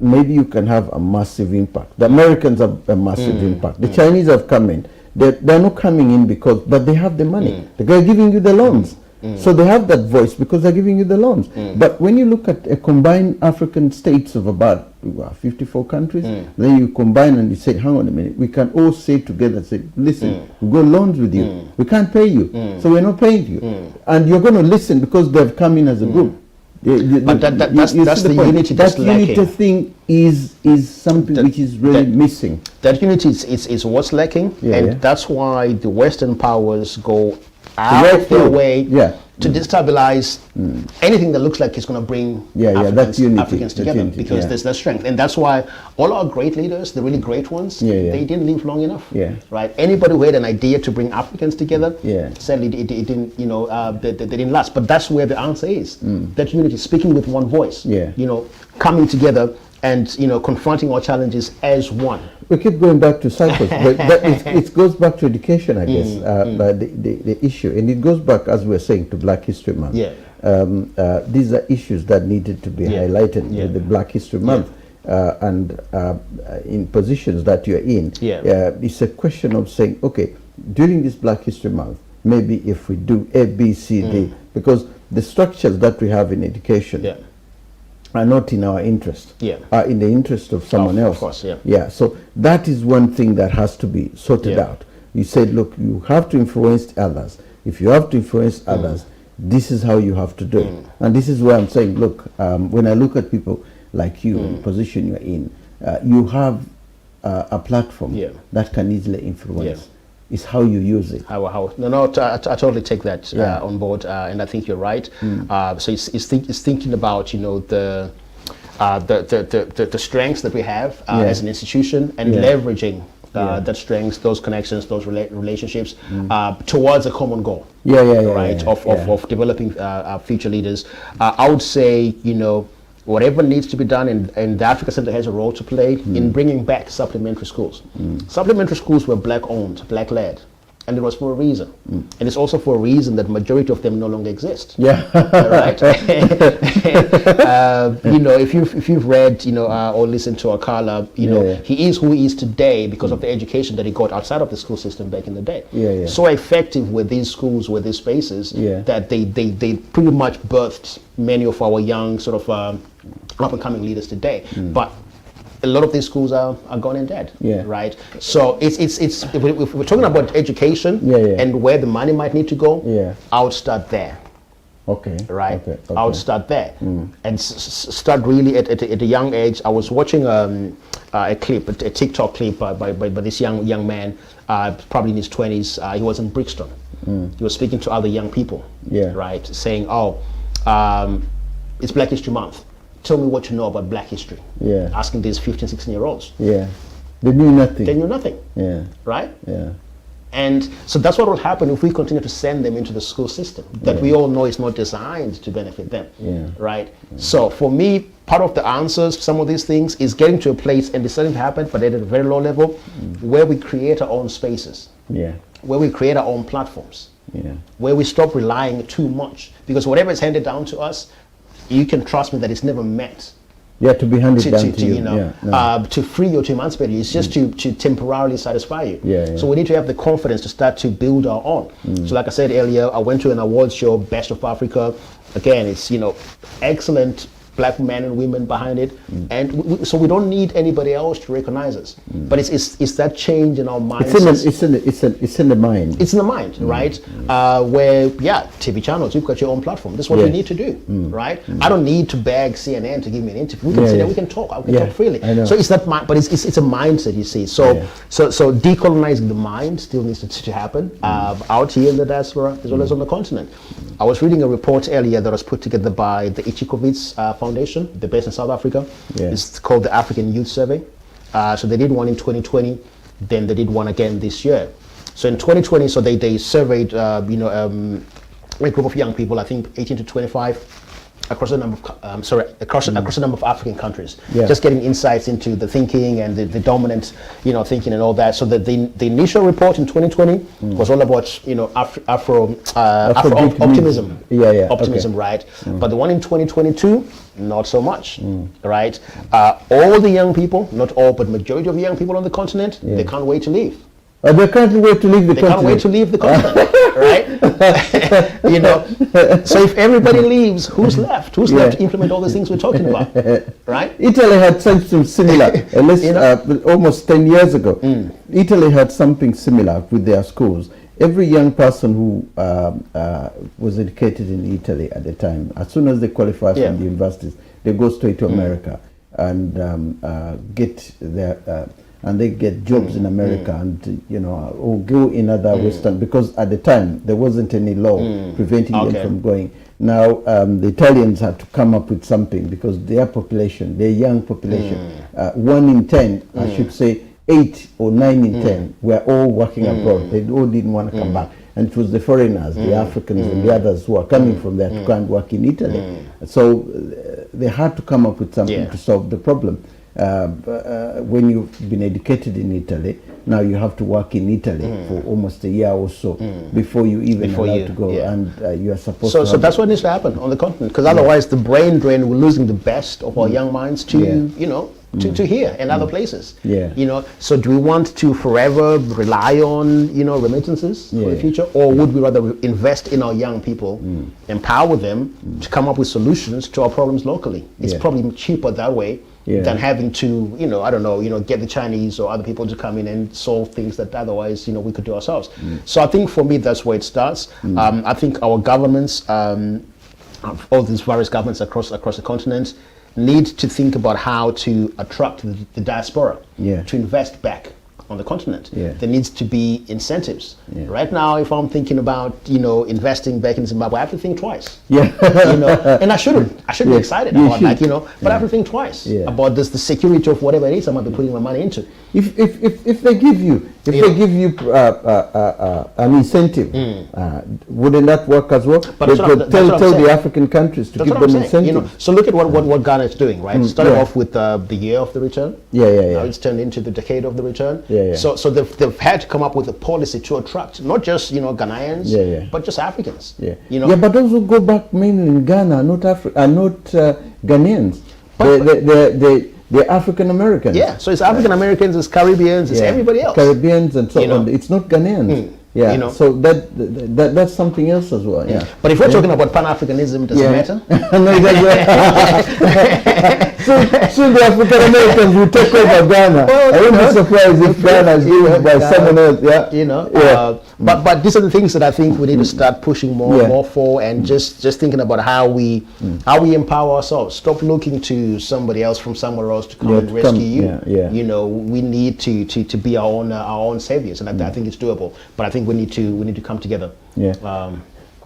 maybe you can have a massive impact. The Americans have a massive impact. The Chinese have come in. They're not coming in but they have the money. They're giving you the loans. So they have that voice because they're giving you the loans. But when you look at a combined African states of about 54 countries, then you combine and you say, hang on a minute, we can all say together, say, listen, we've got loans with you. We can't pay you. So we're not paying you. And you're going to listen because they've come in as a group. But that's the unity that's lacking. That unity thing is something which is really missing. That unity is what's lacking, and that's why the Western powers go out of their way to destabilize anything that looks like it's going to bring Africans together, because there's that strength. And that's why all our great leaders, the really great ones, they didn't live long enough. Right? Anybody who had an idea to bring Africans together, sadly it didn't, they didn't last. But that's where the answer is. That unity, speaking with one voice, coming together and confronting our challenges as one. We keep going back to cycles, but it goes back to education, I guess, the issue, and it goes back, as we're saying, to Black History Month. These are issues that needed to be highlighted with the Black History Month, and in positions that you're in. It's a question of saying, okay, during this Black History Month, maybe if we do A, B, C, D, because the structures that we have in education are not in our interest, are in the interest of someone else. Of course, so that is one thing that has to be sorted out. You said, look, you have to influence others. If you have to influence others, this is how you have to do it. And this is why I'm saying, look, when I look at people like you, in the position you're in, you have a platform that can easily influence. It's how you use it. I totally take that on board, and I think you're right. So it's thinking about the strengths that we have as an institution, and leveraging that strengths, those connections, those relationships towards a common goal. Of developing future leaders. I would say whatever needs to be done, and the Africa Center has a role to play in bringing back supplementary schools. Supplementary schools were Black owned, Black led. And it was for a reason. And it's also for a reason that majority of them no longer exist. Yeah. Right? You know, if you've read, you know, or listened to Akala, you know, he is who he is today because of the education that he got outside of the school system back in the day. So effective were these schools, were these spaces, that they pretty much birthed many of our young sort of up-and-coming leaders today. But a lot of these schools are gone and dead, right? So it's if we're talking about education and where the money might need to go, I would start there. Okay. Right. I would start there and start really at a young age. I was watching a clip, a TikTok clip by this young man, probably in his 20s. He was in Brixton. He was speaking to other young people, right, saying, "Oh, it's Black History Month. Tell me what you know about Black history." Asking these 15, 16-year-olds. They knew nothing. They knew nothing. Right? And so that's what will happen if we continue to send them into the school system that we all know is not designed to benefit them. Right? So for me, part of the answers to some of these things is getting to a place, and it's starting to happen, but at a very low level, where we create our own spaces. Where we create our own platforms. Where we stop relying too much. Because whatever is handed down to us, you can trust me that it's never meant to be handed down to you. You know, to free you, to emancipate you. It's just to temporarily satisfy you. So we need to have the confidence to start to build our own. So like I said earlier, I went to an awards show, Best of Africa. Again, it's, you know, excellent Black men and women behind it, and so we don't need anybody else to recognize us. But it's that change in our mindset. It's in the mind. It's in the mind, right? Where TV channels, you've got your own platform. That's what you need to do, right? I don't need to beg CNN to give me an interview. We can sit there, we can talk. We can talk freely. So it's that mind, but it's a mindset, you see. So decolonizing the mind still needs to happen out here in the diaspora as well as on the continent. I was reading a report earlier that was put together by the Ichikovitz Foundation, they're based in South Africa. It's called the African Youth Survey. So they did one in 2020, then they did one again this year. So in 2020, so they surveyed a group of young people, I think 18 to 25, across a number of across a number of African countries, just getting insights into the thinking and the dominant, you know, thinking and all that. So the initial report in 2020 was all about, you know, Afro optimism, optimism, right? But the one in 2022, not so much, right? All the young people, not all, but majority of the young people on the continent, they can't wait to leave. They can't wait to leave the continent. They can't wait to leave the continent, right? You know, so if everybody leaves, who's left? Who's left to implement all these things we're talking about, right? Italy had something similar, almost 10 years ago. Italy had something similar with their schools. Every young person who was educated in Italy at the time, as soon as they qualify from the universities, they go straight to America and get their and they get jobs in America and, you know, or go in other Western, because at the time there wasn't any law preventing them from going. Now the Italians had to come up with something because their population, their young population, 1 in 10, I should say 8 or 9 in 10 were all working abroad. They all didn't want to come back. And it was the foreigners, the Africans and the others who are coming from there to come and work in Italy. So they had to come up with something to solve the problem. When you've been educated in Italy, now you have to work in Italy for almost a year or so before you even allowed to go, and you are supposed to. So that's what needs to happen on the continent, because otherwise the brain drain, we're losing the best of our young minds to you know, to here and other places. You know, so do we want to forever rely on, you know, remittances for the future, or would we rather invest in our young people, empower them to come up with solutions to our problems locally? It's probably cheaper that way than having to, you know, I don't know, you know, get the Chinese or other people to come in and solve things that otherwise, you know, we could do ourselves. So I think for me, that's where it starts. I think our governments, all these various governments across the continent, need to think about how to attract the diaspora to invest back on the continent. There needs to be incentives. Right now, if I'm thinking about, you know, investing back in Zimbabwe, I have to think twice. You know, and I shouldn't be excited about that, you know, but I have to think twice about the security of whatever it is I might be putting my money into. If they give you an incentive, wouldn't that work as well? But tell the African countries to give them incentives. You know, so look at what Ghana is doing, right? Started off with the year of the return. Now it's turned into the decade of the return. So they've had to come up with a policy to attract not just Ghanaians, but just Africans. But those who go back mainly in Ghana are not Ghanaians. They're African Americans. Yeah, so it's African Americans, it's Caribbeans, it's everybody else. Caribbeans and so on. It's not Ghanaians. So that's something else as well. Yeah. But if we're talking about Pan-Africanism, does it matter? No, soon the African Americans will take over Ghana. I wouldn't be surprised if Ghana is ruled by someone else. But these are the things that I think we need to start pushing more for, and just thinking about how we empower ourselves. Stop looking to somebody else from somewhere else to come and rescue you. We need to be our own saviors, and I think it's doable. But I think we need to come together.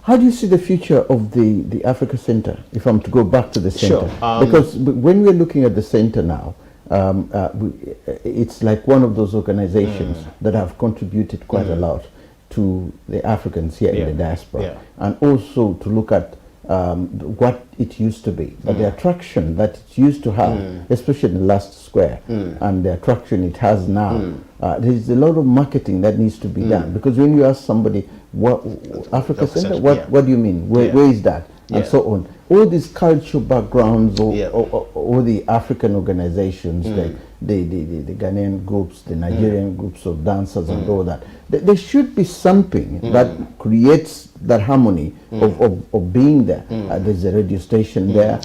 How do you see the future of the Africa Center, if I'm to go back to the center? Sure. Because when we're looking at the center now, it's like one of those organizations that have contributed quite a lot to the Africans here in the diaspora, and also to look at what it used to be, but the attraction that it used to have, especially in the last square, and the attraction it has now. There's a lot of marketing that needs to be done, because when you ask somebody, what Africa Center, what do you mean? Where is that? And so on. All these cultural backgrounds, all the African organizations, the Ghanaian groups, the Nigerian groups of dancers and all that. There should be something that creates that harmony of being there. There's a radio station there,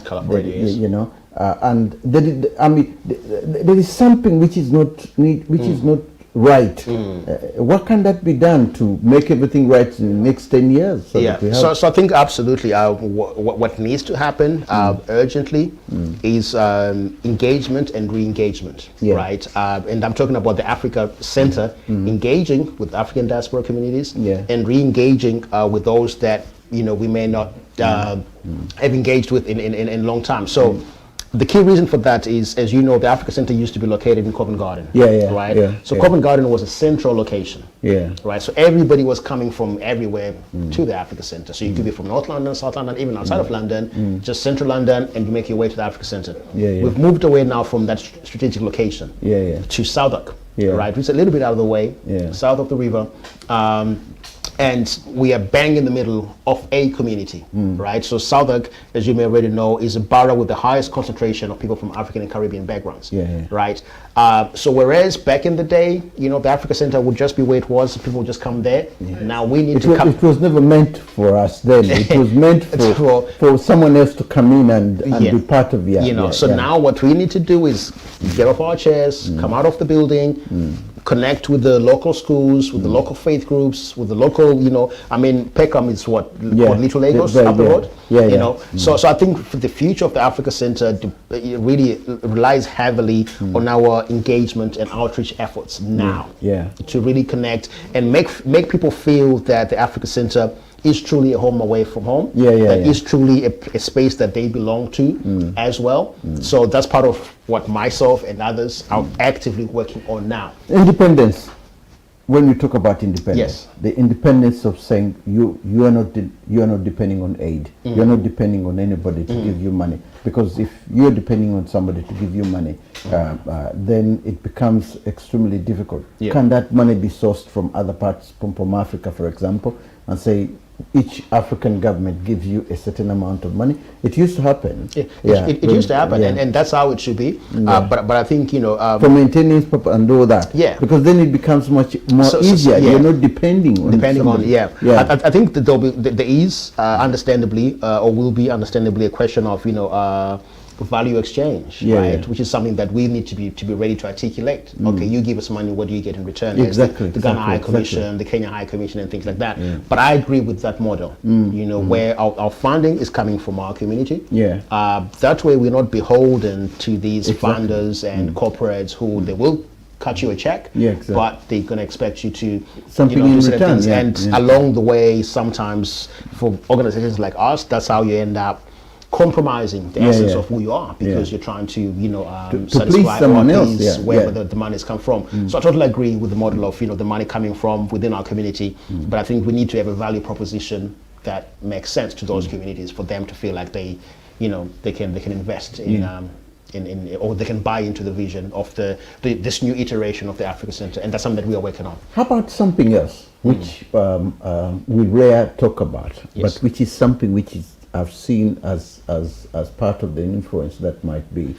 and there is something which is not right. What can that be done to make everything right in the next 10 years? So I think absolutely what needs to happen urgently is engagement and re-engagement, right? And I'm talking about the Africa Center engaging with African diaspora communities and re-engaging with those that we may not have engaged with in a long time. So the key reason for that is, as you know, the Africa Center used to be located in Covent Garden. Right? So Covent Garden was a central location. Right? So everybody was coming from everywhere to the Africa Center. So you could be from North London, South London, even outside of London, just central London, and you make your way to the Africa Center. We've moved away now from that strategic location to Southwark, right? Which is a little bit out of the way, south of the river. And we are bang in the middle of a community, right? So Southwark, as you may already know, is a borough with the highest concentration of people from African and Caribbean backgrounds, right? So whereas back in the day, the Africa Center would just be where it was, people would just come there. Now we need to come. It was never meant for us then. It was meant for someone else to come in and be part of it. So now what we need to do is get off our chairs, come out of the building, connect with the local schools, with the local faith groups, with the local, Peckham is called Little Lagos up the road. So I think for the future of the Africa Center it really relies heavily on our engagement and outreach efforts now to really connect and make people feel that the Africa Center is truly a home away from home. Is truly a space that they belong to as well. So that's part of what myself and others are actively working on now. Independence. When we talk about independence, the independence of saying you are not depending on aid. You're not depending on anybody to give you money, because if you're depending on somebody to give you money, then it becomes extremely difficult. Can that money be sourced from other parts, from Africa, for example, and say each African government gives you a certain amount of money? It used to happen. It used to happen, and that's how it should be. But I think for maintenance and all that. Because then it becomes much more easier. You're not depending on somebody. I think that there is understandably or will be understandably a question of value exchange, right? Which is something that we need to be ready to articulate. Okay, you give us money, what do you get in return? Exactly. The Ghana High Commission, the Kenya High Commission, and things like that. But I agree with that model. Where our funding is coming from our community. That way we're not beholden to these funders and corporates who they will cut you a check, but they're going to expect you to something in return. And along the way, sometimes for organizations like us, that's how you end up compromising the essence of who you are, because you're trying to satisfy someone else, wherever the money's come from. So I totally agree with the model of the money coming from within our community, but I think we need to have a value proposition that makes sense to those communities for them to feel like they can invest in or they can buy into the vision of this new iteration of the Africa Center, and that's something that we are working on. How about something else, which we rarely talk about, but which is something which is I've seen as part of the influence that might be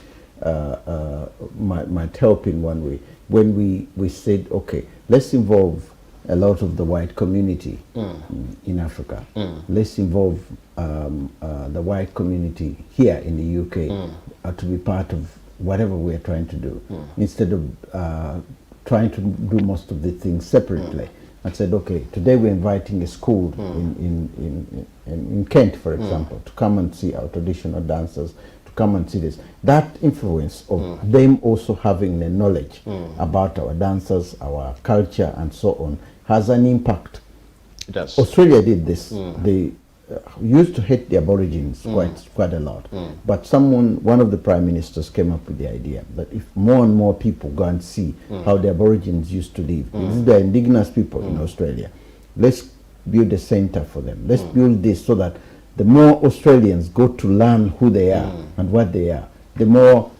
might help in one way. When we said, okay, let's involve a lot of the white community in Africa. Let's involve the white community here in the UK to be part of whatever we are trying to do, instead of trying to do most of the things separately. I said, okay, today we're inviting a school in Kent, for example, to come and see our traditional dancers, to come and see this. That influence of them also having the knowledge about our dancers, our culture, and so on, has an impact. It does. Australia did this. They used to hate the Aborigines quite a lot. But one of the prime ministers came up with the idea that if more and more people go and see how the Aborigines used to live, these are indigenous people in Australia, let's build a center for them. Let's build this so that the more Australians go to learn who they are and what they are, the more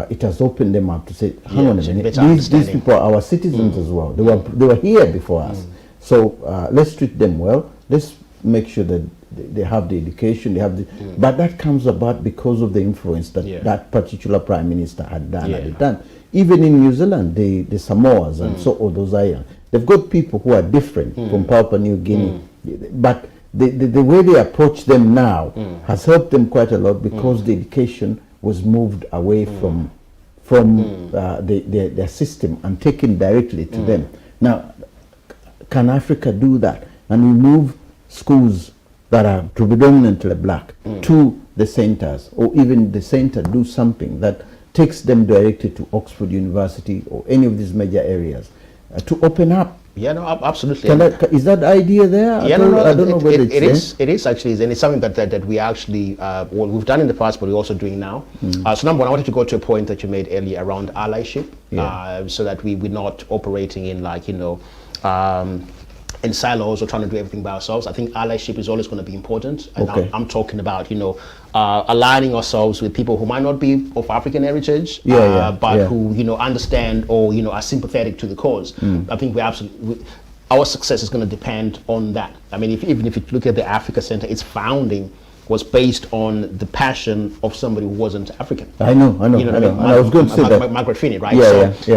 it has opened them up to say, hang on a minute, these people are our citizens as well. They were here before us. So let's treat them well. Let's make sure that they have the education, they have the, but that comes about because of the influence that that particular prime minister had done at the time. Even in New Zealand, the Samoas and so all those islands, they've got people who are different from Papua New Guinea, but the way they approach them now has helped them quite a lot because the education was moved away from their system and taken directly to them. Now, can Africa do that? And we move schools that are predominantly black to the centers, or even the center do something that takes them directly to Oxford University or any of these major areas to open up. Yeah, no, absolutely. Is that idea there? Yeah, I don't know whether it is actually, and it's something that we actually, well, we've done in the past, but we're also doing now. So number one, I wanted to go to a point that you made earlier around allyship, so that we're not operating in in silos or trying to do everything by ourselves. I think allyship is always going to be important. And I'm talking about, aligning ourselves with people who might not be of African heritage, but who, understand or, are sympathetic to the cause. I think our success is going to depend on that. I mean, even if you look at the Africa Center, its founding was based on the passion of somebody who wasn't African. I know. I was going to say that. Margaret Finney, right?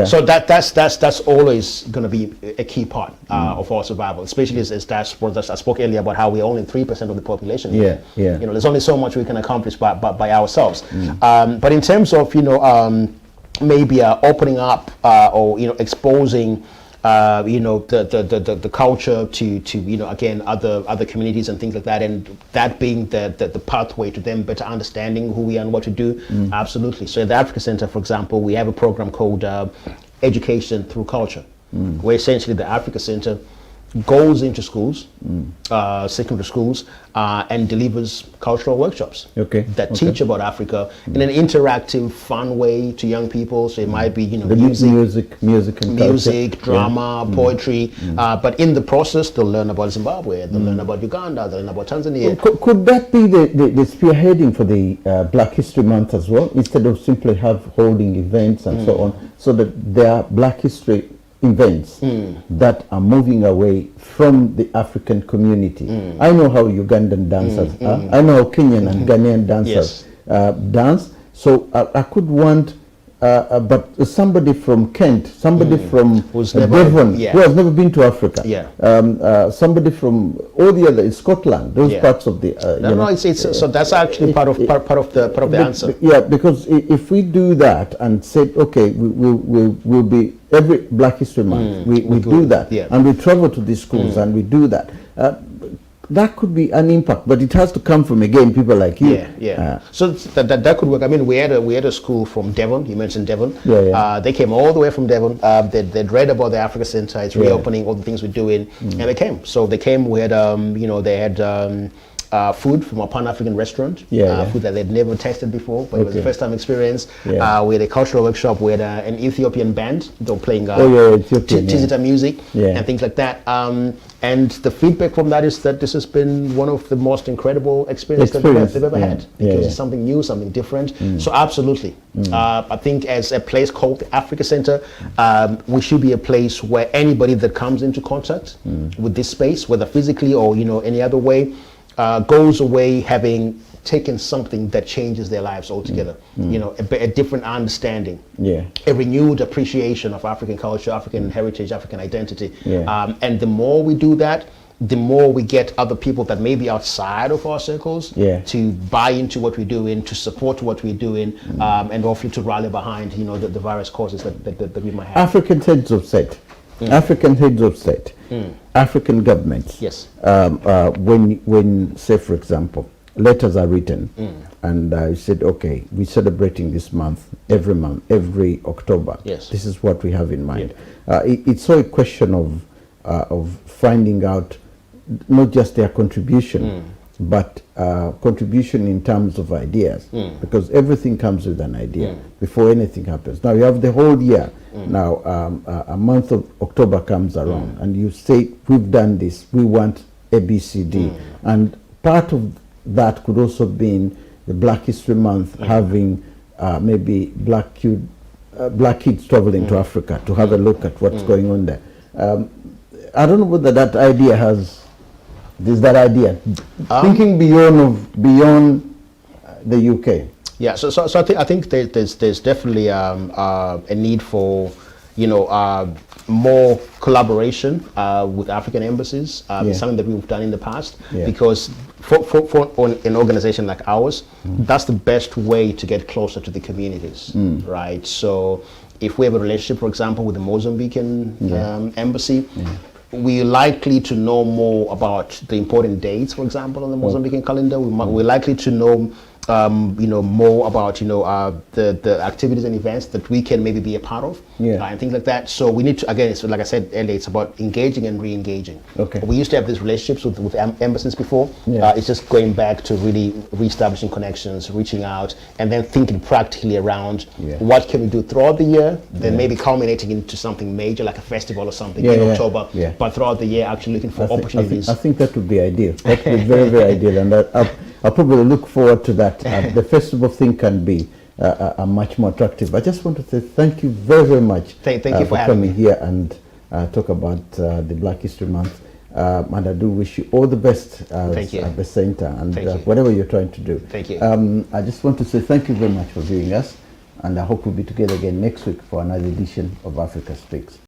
So that's always going to be a key part of our survival, especially as I spoke earlier about how we're only 3% of the population. There's only so much we can accomplish by ourselves. But in terms of maybe opening up or exposing the culture to again other communities and things like that, and that being the pathway to them better understanding who we are and what to do. Absolutely. So at the Africa Center, for example, we have a program called Education Through Culture, where essentially the Africa Center goes into schools, secondary schools, and delivers cultural workshops that teach about Africa in an interactive, fun way to young people. So it might be music, drama, poetry, but in the process they'll learn about Zimbabwe, they'll learn about Uganda, they'll learn about Tanzania. Could that be the spearheading for the Black History Month as well, instead of simply holding events and so on, so that there are Black History events that are moving away from the African community? I know how Ugandan dancers are. I know how Kenyan and Ghanaian dancers dance. So I could want, but somebody from Kent, somebody from Devon, who has never been to Africa, somebody from all the other, Scotland, those parts of the. So that's actually part of the answer. Yeah, because if we do that and say, okay, we'll be every Black History Month, we do that, and we travel to these schools and we do that. That could be an impact, but it has to come from, again, people like you. So that could work. I mean, we had a school from Devon. You mentioned Devon. They came all the way from Devon. They'd read about the Africa Center. It's reopening, all the things we're doing, and they came. So they came. We had, they had food from a Pan-African restaurant, food that they'd never tasted before, but it was a first-time experience. We had a cultural workshop with an Ethiopian band. They were playing Tizita music and things like that. And the feedback from that is that this has been one of the most incredible experiences that they've ever had, because it's something new, something different. So absolutely. I think as a place called the Africa Center, we should be a place where anybody that comes into contact with this space, whether physically or any other way, goes away having taken something that changes their lives altogether. A different understanding, a renewed appreciation of African culture, African heritage, African identity. And the more we do that, the more we get other people that may be outside of our circles to buy into what we're doing, to support what we're doing, and hopefully to rally behind the various causes that we might have. African heads of state, African heads of state, African governments. Yes. When say for example, letters are written, and I said, okay, we're celebrating this month, every October. Yes. This is what we have in mind. It's all a question of finding out not just their contribution, but contribution in terms of ideas, because everything comes with an idea before anything happens. Now you have the whole year. Now a month of October comes around, and you say, we've done this, we want A, B, C, D. And part of that could also be the Black History Month, having maybe black kids traveling to Africa to have a look at what's going on there. I don't know whether that idea there's that idea, thinking beyond the UK. Yeah, so I think there's definitely a need for more collaboration with African embassies. It's something that we've done in the past, because for an organization like ours, that's the best way to get closer to the communities, right? So if we have a relationship, for example, with the Mozambican embassy, we're likely to know more about the important dates, for example, on the Mozambican calendar. We're likely to know more about the activities and events that we can maybe be a part of, and things like that. So we need to, again, it's like I said earlier, it's about engaging and re-engaging. We used to have these relationships with embassies before. It's just going back to really re-establishing connections, reaching out, and then thinking practically around what can we do throughout the year, then maybe culminating into something major like a festival or something in October, but throughout the year actually looking for opportunities. I think that would be ideal. That would be very, very ideal, and I'll probably look forward to that. The festival thing can be much more attractive. I just want to say thank you very, very much thank you for coming here and talk about the Black History Month. And I do wish you all the best at the center and whatever you're trying to do. Thank you. I just want to say thank you very much for viewing us, and I hope we'll be together again next week for another edition of Africa Speaks.